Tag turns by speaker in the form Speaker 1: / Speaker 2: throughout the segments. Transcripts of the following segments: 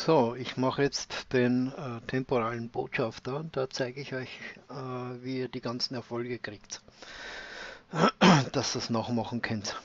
Speaker 1: So, ich mache jetzt den temporalen Botschafter. Da zeige ich euch, wie ihr die ganzen Erfolge kriegt, dass ihr es nachmachen könnt.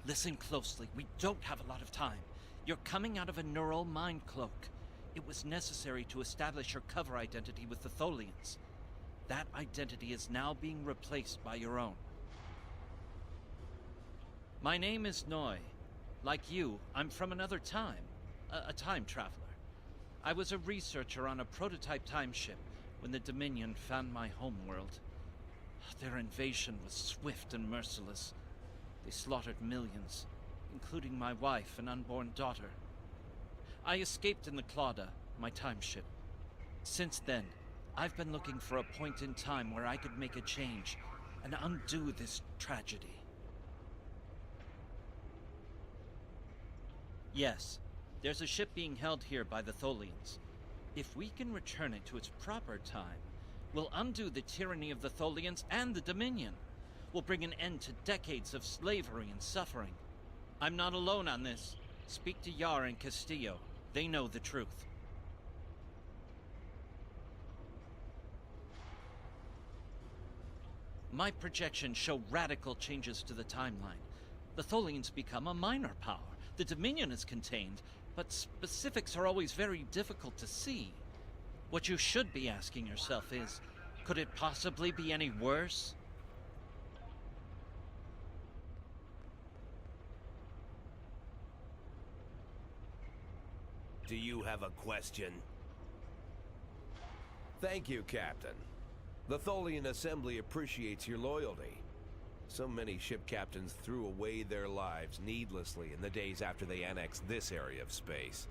Speaker 2: Listen closely. We don't have a lot of time. You're coming out of a neural mind cloak. It was necessary to establish your cover identity with the Tholians. That identity is now being replaced by your own. My name is Noi. Like you, I'm from another time. A time traveler. I was a researcher on a prototype timeship when the Dominion found my homeworld. Their invasion was swift and merciless. They slaughtered millions, including my wife and unborn daughter. I escaped in the Clauda, my timeship. Since then, I've been looking for a point in time where I could make a change and undo this tragedy. Yes, there's a ship being held here by the Tholians. If we can return it to its proper time, we'll undo the tyranny of the Tholians and the Dominion. We'll bring an end to decades of slavery and suffering. I'm not alone on this. Speak to Yar and Castillo. They know the truth. My projections show radical changes to the timeline. The Tholians become a minor power. The Dominion is contained, but specifics are always very difficult to see. What you should be asking yourself is, could it possibly be any worse?
Speaker 3: Do you have a question? Thank you, Captain. The Tholian Assembly appreciates your loyalty. So many ship captains threw away their lives needlessly in the days after they annexed this area of space.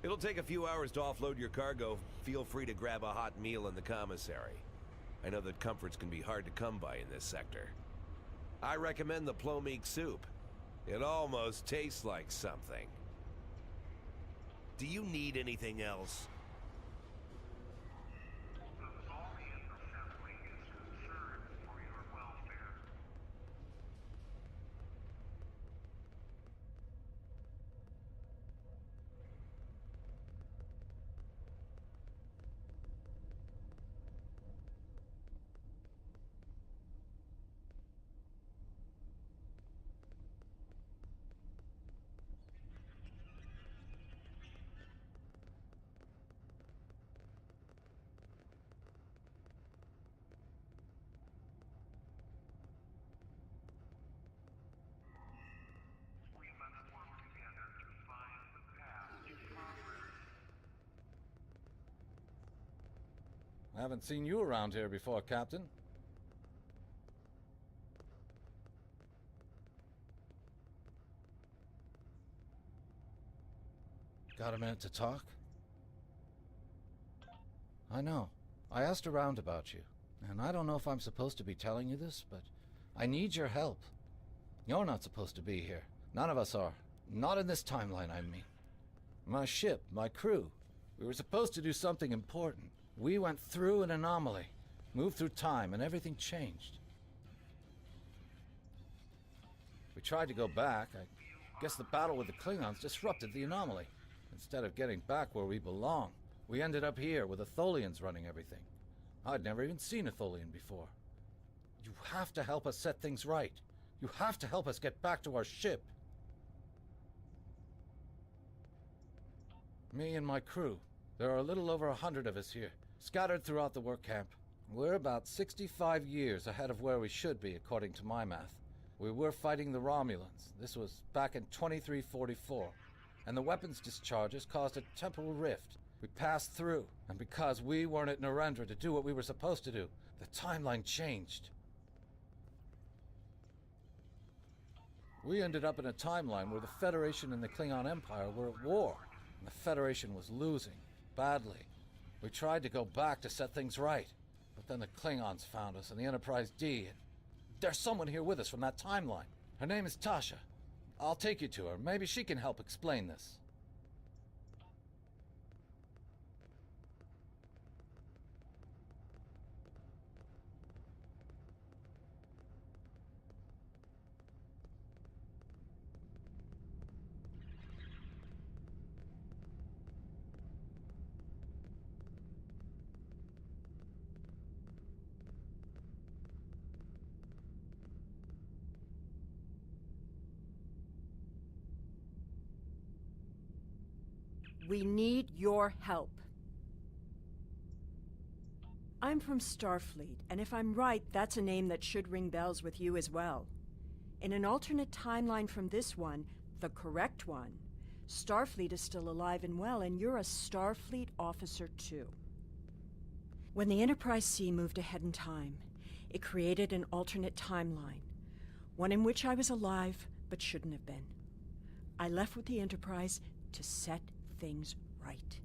Speaker 3: It'll take a few hours to offload your cargo. Feel free to grab a hot meal in the commissary. I know that comforts can be hard to come by in this sector. I recommend the plomeek soup. It almost tastes like something. Do you need anything else?
Speaker 4: I haven't seen you around here before, Captain. Got a minute to talk? I know. I asked around about you, and I don't know if I'm supposed to be telling you this, but I need your help. You're not supposed to be here. None of us are. Not in this timeline, I mean. My ship, my crew. We were supposed to do something important. We went through an anomaly, moved through time, and everything changed. We tried to go back. I guess the battle with the Klingons disrupted the anomaly. Instead of getting back where we belong, we ended up here with the Tholians running everything. I'd never even seen a Tholian before. You have to help us set things right. You have to help us get back to our ship. Me and my crew. There are a little over 100 of us here, scattered throughout the work camp. We're about 65 years ahead of where we should be, according to my math. We were fighting the Romulans. This was back in 2344. And the weapons discharges caused a temporal rift. We passed through, and because we weren't at Narendra to do what we were supposed to do, the timeline changed. We ended up in a timeline where the Federation and the Klingon Empire were at war, and the Federation was losing, badly. We tried to go back to set things right, but then the Klingons found us and the Enterprise D, and there's someone here with us from that timeline. Her name is Tasha. I'll take you to her. Maybe she can help explain this.
Speaker 5: We need your help. I'm from Starfleet, and if I'm right, that's a name that should ring bells with you as well. In an alternate timeline from this one, the correct one, Starfleet is still alive and well, and you're a Starfleet officer too. When the Enterprise C moved ahead in time, it created an alternate timeline, one in which I was alive but shouldn't have been. I left with the Enterprise to set things right.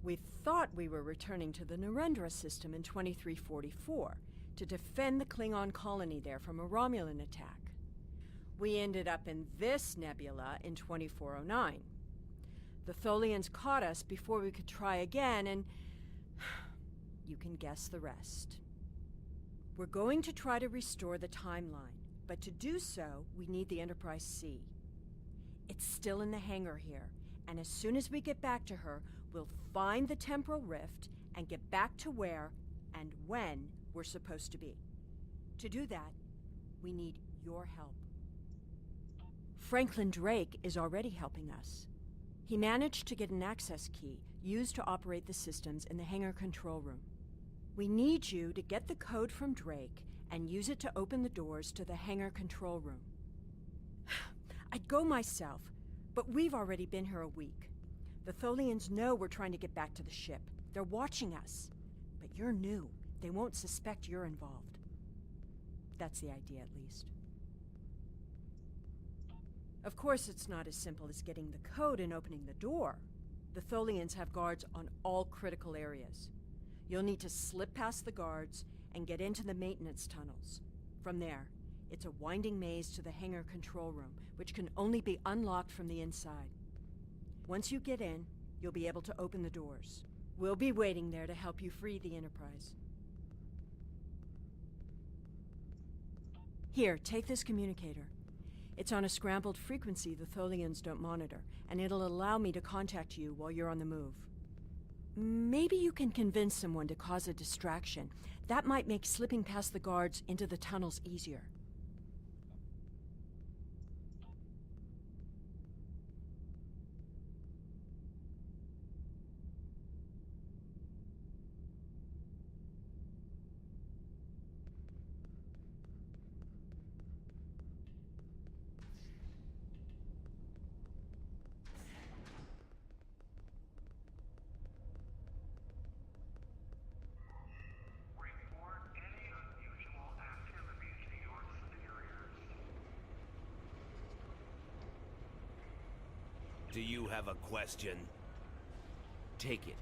Speaker 5: We thought we were returning to the Narendra system in 2344 to defend the Klingon colony there from a Romulan attack. We ended up in this nebula in 2409. The Tholians caught us before we could try again, and you can guess the rest. We're going to try to restore the timeline, but to do so, we need the Enterprise C. It's still in the hangar here, and as soon as we get back to her, we'll find the temporal rift and get back to where and when we're supposed to be. To do that, we need your help. Franklin Drake is already helping us. He managed to get an access key used to operate the systems in the hangar control room. We need you to get the code from Drake and use it to open the doors to the hangar control room. I'd go myself, but we've already been here a week. The Tholians know we're trying to get back to the ship. They're watching us. But you're new. They won't suspect you're involved. That's the idea, at least. Of course, it's not as simple as getting the code and opening the door. The Tholians have guards on all critical areas. You'll need to slip past the guards and get into the maintenance tunnels. From there, it's a winding maze to the hangar control room, which can only be unlocked from the inside. Once you get in, you'll be able to open the doors. We'll be waiting there to help you free the Enterprise. Here, take this communicator. It's on a scrambled frequency the Tholians don't monitor, and it'll allow me to contact you while you're on the move. Maybe you can convince someone to cause a distraction. That might make slipping past the guards into the tunnels easier.
Speaker 3: Do you have a question?
Speaker 6: Take it.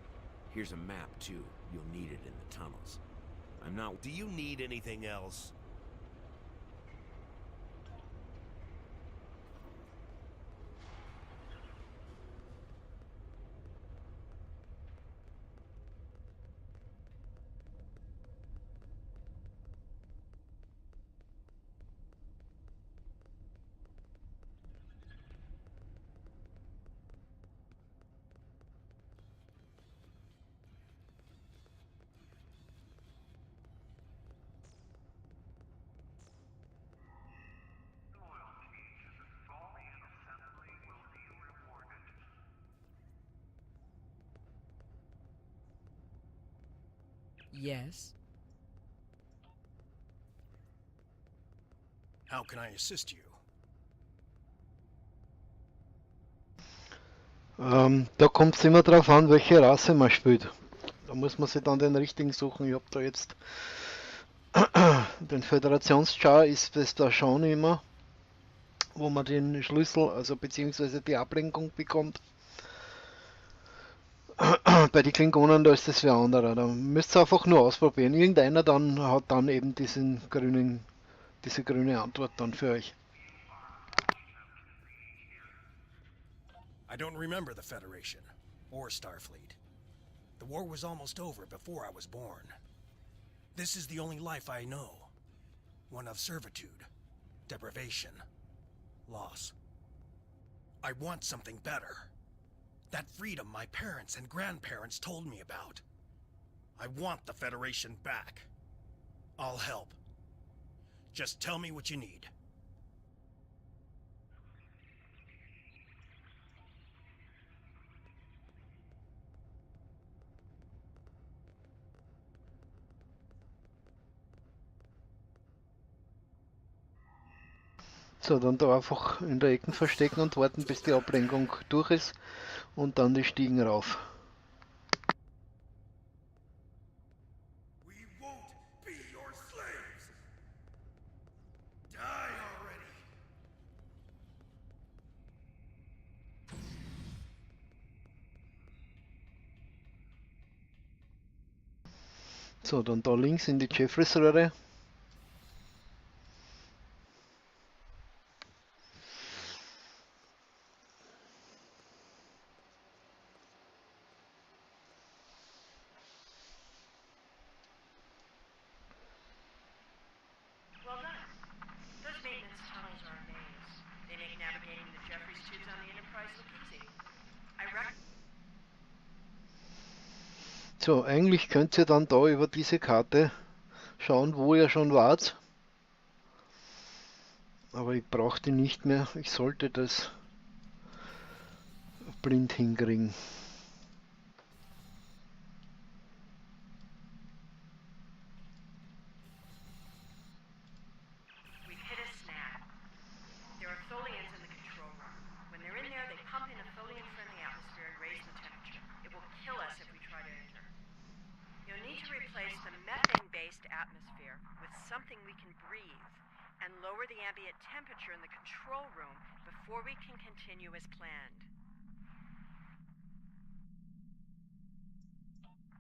Speaker 6: Here's a map, too. You'll need it in the tunnels. I'm not...
Speaker 3: Do you need anything else?
Speaker 7: Yes?
Speaker 8: How can I assist you?
Speaker 1: Da kommt es immer drauf an, welche Rasse man spielt. Da muss man sich dann den richtigen suchen. Ich habe da jetzt den Föderationschar ist das da schon immer, wo man den Schlüssel, also beziehungsweise die Ablenkung bekommt. Bei den Klingonen, da ist das wie anderer. Da müsst ihr einfach nur ausprobieren. Irgendeiner dann hat dann eben diese grüne Antwort dann für euch.
Speaker 8: I don't remember the Federation, or Starfleet. The war was almost over before I was born. This is the only life I know. One of servitude, deprivation, loss. I want something better. That freedom my parents and grandparents told me about. I want the Federation back. I'll help. Just tell me what you need.
Speaker 1: So, dann da einfach in der Ecke verstecken und warten, bis die Ablenkung durch ist und dann die Stiegen rauf.
Speaker 8: We won't be your slaves. Die already.
Speaker 1: So, dann da links in die Jeffreys-Röhre.
Speaker 5: Well done. Those maintenance tunnels are a maze. They make navigating the Jeffries tubes on the Enterprise look easy. I reckon.
Speaker 1: So, eigentlich könnt ihr dann da über diese Karte schauen, wo ihr schon wart. Aber ich brauche die nicht mehr. Ich sollte das blind hinkriegen.
Speaker 5: We've hit a snag. There are Tholians in the control room. When they're in there, they pump in a Tholian-friendly atmosphere and raise the temperature. It will kill us if we try to enter. You'll need to replace the methane-based atmosphere with something we can breathe and lower the ambient temperature in the control room before we can continue as planned.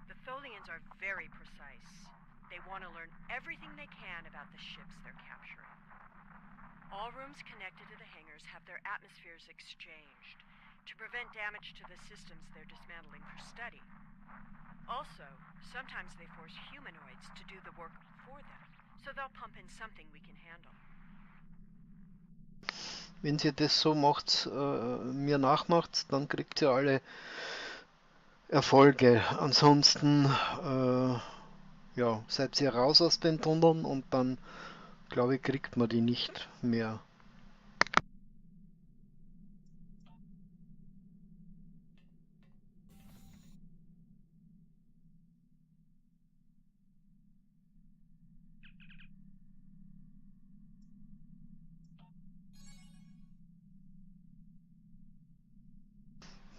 Speaker 5: The Tholians are very precise. They want to learn everything they can about the ships they're capturing. All rooms connected to the hangars have their atmospheres exchanged to prevent damage to the systems they're dismantling for study. Also, sometimes they force humanoids to do the work for them, so they'll pump in something we can handle.
Speaker 1: Wenn ihr das so macht, mir nachmacht, dann kriegt ihr alle Erfolge. Ansonsten ja, seid ihr raus aus den Tunneln und dann, glaube ich, kriegt man die nicht mehr.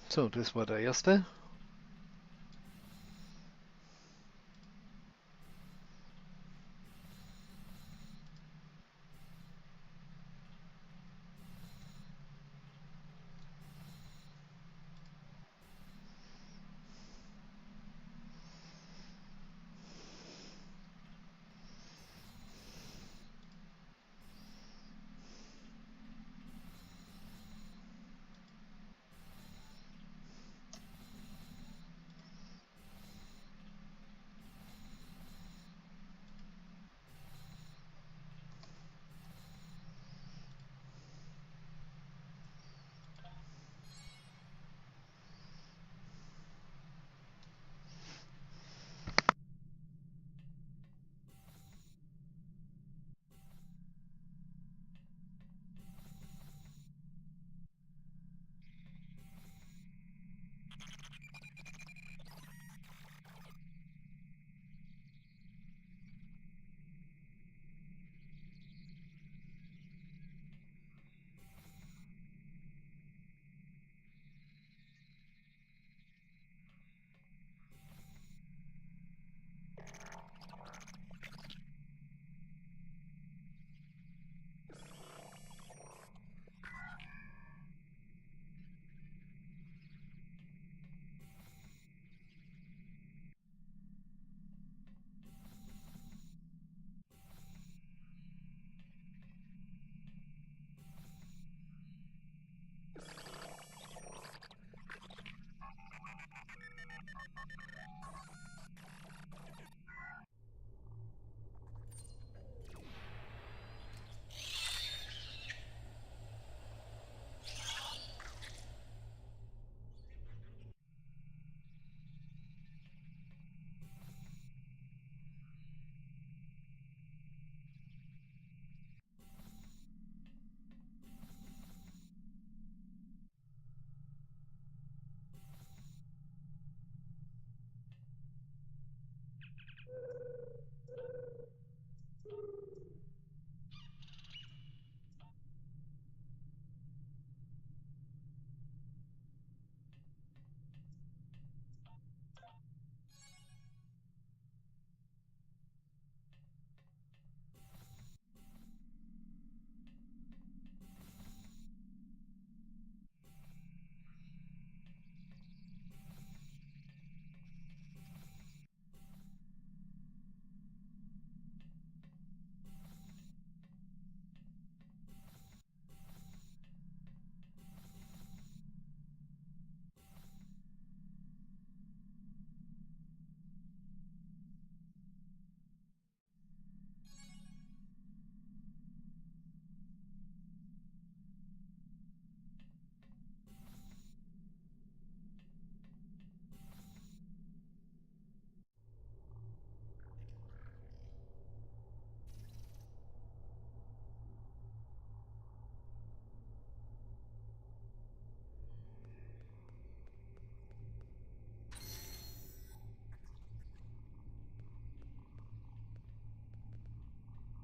Speaker 1: So, das war der erste.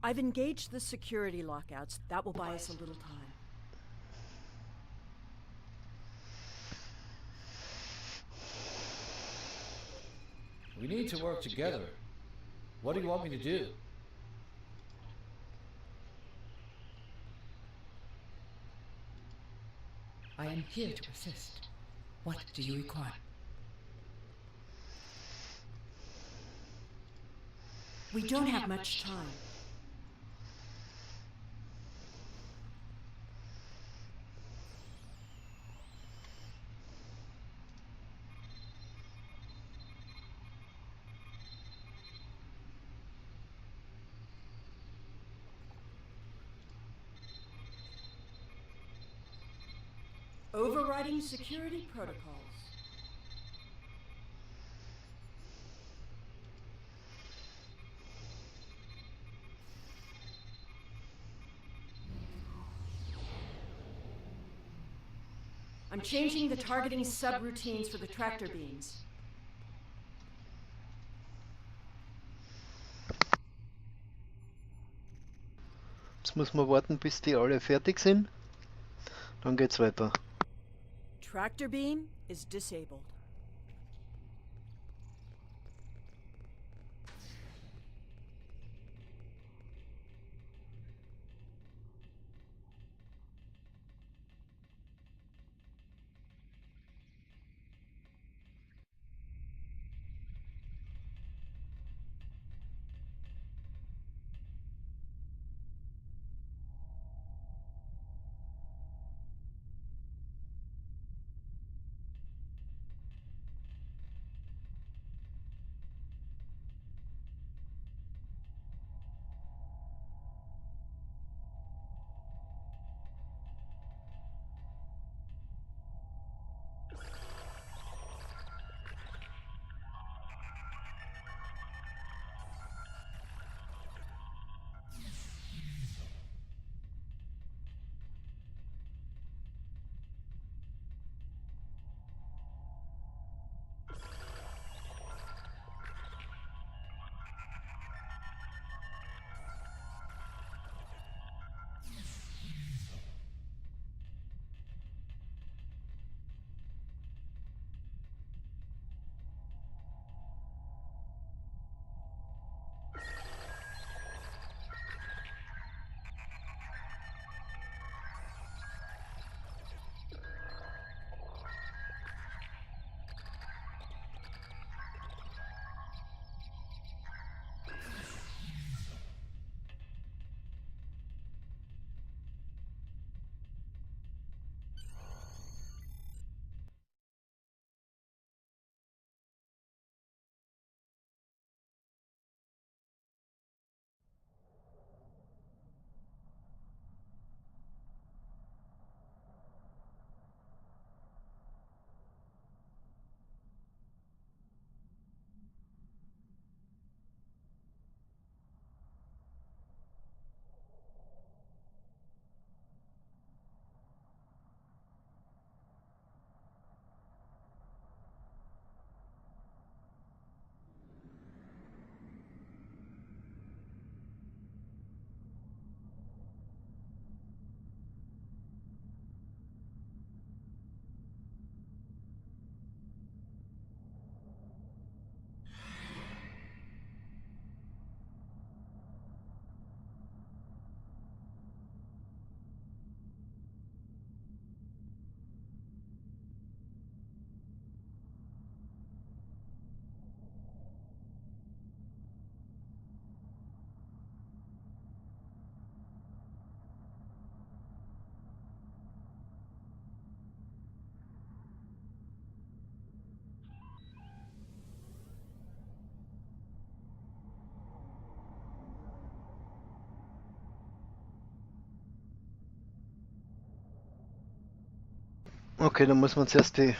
Speaker 5: I've engaged the security lockouts. That will buy us a little time.
Speaker 4: We need to work together. What do you want me to do?
Speaker 7: I am here to assist. What do you require?
Speaker 5: We don't have much time. Overriding security protocols. I'm changing the targeting subroutines for the tractor beams.
Speaker 1: Jetzt muss man warten, bis die alle fertig sind. Dann geht's weiter.
Speaker 5: Tractor beam is disabled.
Speaker 1: Okay, dann muss man zuerst die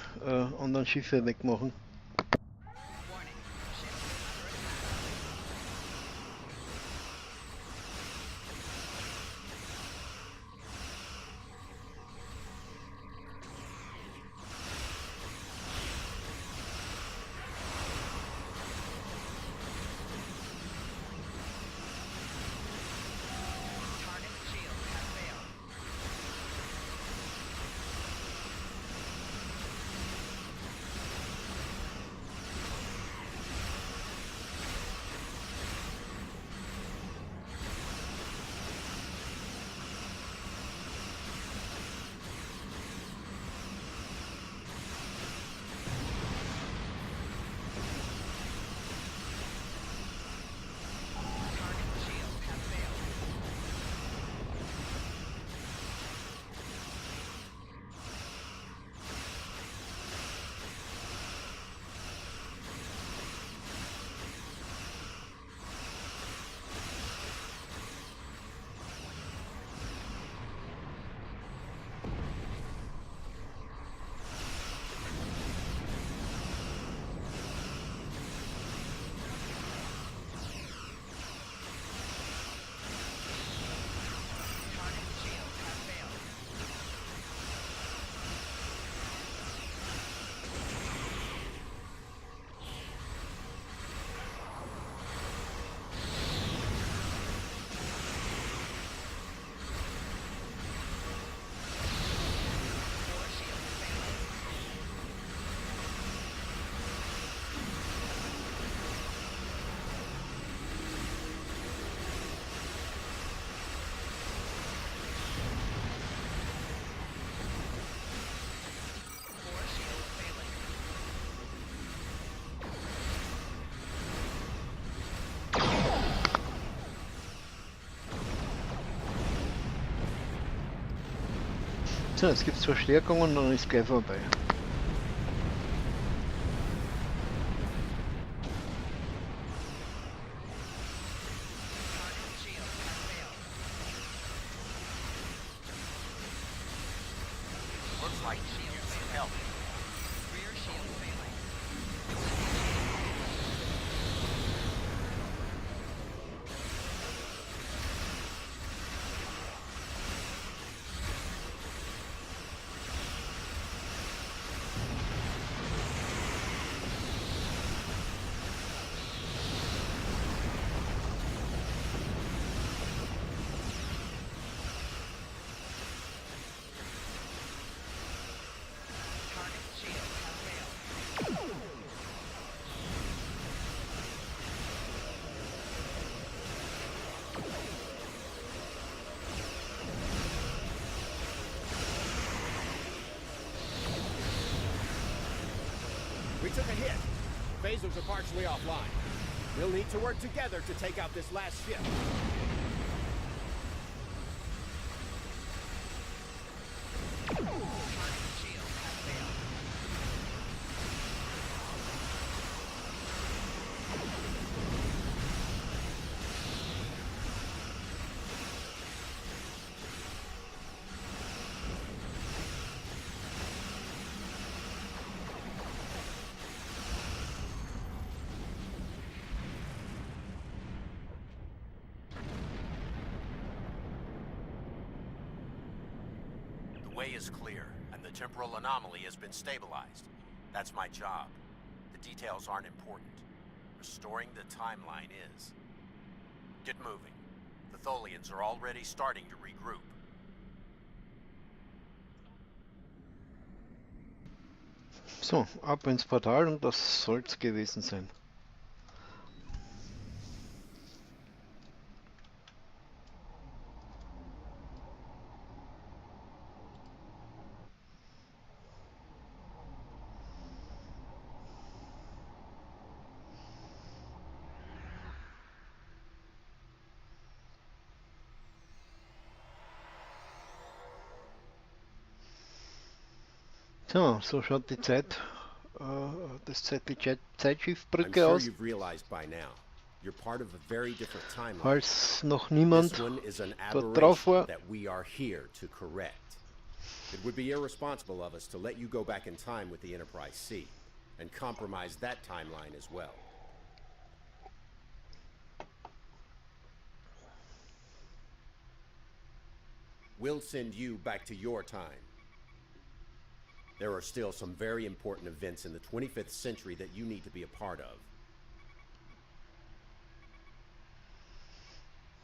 Speaker 1: anderen Schiffe wegmachen. So, jetzt gibt es Verstärkung und dann ist gleich vorbei.
Speaker 6: Looks like you need some help.
Speaker 9: Rear shield failing. Target shield has failed.
Speaker 10: We took a hit. Phasers are partially offline. We'll need to work together to take out this last ship.
Speaker 9: Target shield has failed.
Speaker 6: The way is clear, and the temporal anomaly has been stabilized. That's my job. The details aren't important. Restoring the timeline is. Get moving. The Tholians are already starting to regroup.
Speaker 1: So, ab ins Portal und das soll's gewesen sein. So, so schaut die Zeit, die
Speaker 10: I'm
Speaker 1: Zeitschiffbrücke
Speaker 10: sure
Speaker 1: aus.
Speaker 10: you've realized by now. You're part of a very different timeline.
Speaker 1: Falls noch niemand
Speaker 10: This one is an
Speaker 1: dort drauf
Speaker 10: aberration
Speaker 1: war.
Speaker 10: that we are here to correct. It would be irresponsible of us to let you go back in time with the Enterprise C and compromise that timeline as well. We'll send you back to your time. There are still some very important events in the 25th century that you need to be a part of.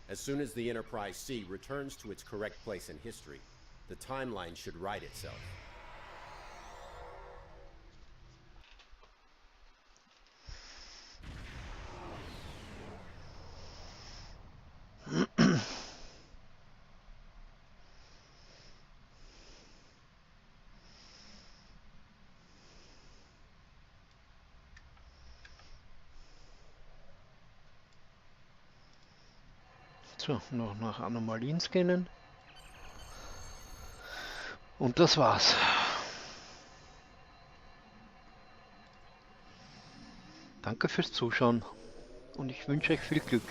Speaker 10: As soon as the Enterprise C returns to its correct place in history, the timeline should right itself.
Speaker 1: So, noch nach Anomalien scannen. Und das war's. Danke fürs Zuschauen und ich wünsche euch viel Glück.